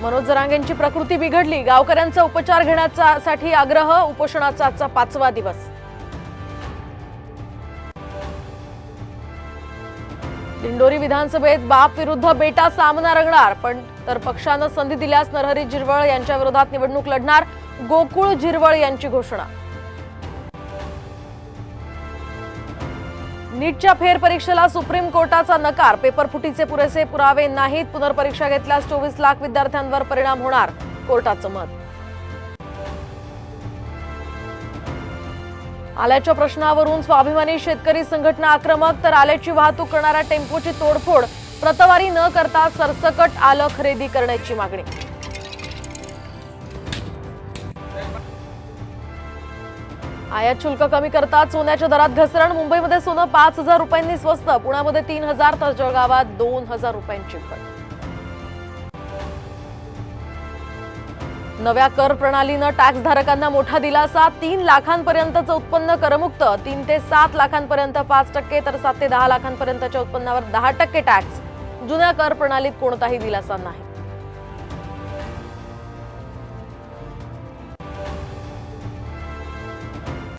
मनोज जरांगेंची प्रकृती बिघडली, गावकऱ्यांचा उपचार घेण्यासाठी आग्रह, उपोषणाचा आजचा 5वा दिवस। दिंडोरी विधानसभेत बाप विरुद्ध बेटा सामना रंगणार, पण तर पक्षानं संधी दिल्यास नरहरी झिरवळ यांच्या विरोधात निवडणूक लढणार, गोकुळ झिरवळ यांची घोषणा। नीटच्या फेरपरीक्षेला सुप्रीम कोर्टाचा नकार, पेपरफुटीचे पुरेसे पुरावे नाहीत, पुनर्परीक्षा घेतल्यास 24 लाख विद्यार्थ्यांवर परिणाम होणार, कोर्टाचं मत। आल्याच्या प्रश्नावरून स्वाभिमानी शेतकरी संघटना आक्रमक, तर आल्याची वाहतूक करणाऱ्या टेम्पोची तोडफोड, प्रतवारी न करता सरसकट आलं खरेदी करण्याची मागणी। आयात शुल्क कमी करतात सोन्याच्या दरात घसरण, मुंबईमध्ये सोनं 5,000 रुपयांनी स्वस्त, पुण्यामध्ये 3,000 तर जळगावात 2,000 रुपयांची घट। नव्या कर प्रणालीनं टॅक्सधारकांना मोठा दिलासा, 3 लाखांपर्यंतचं उत्पन्न करमुक्त, 3 ते 7 लाखांपर्यंत 5% तर 7 ते 10 लाखांपर्यंतच्या उत्पन्नावर 10% टॅक्स। जुन्या कर प्रणालीत कोणताही दिलासा नाही।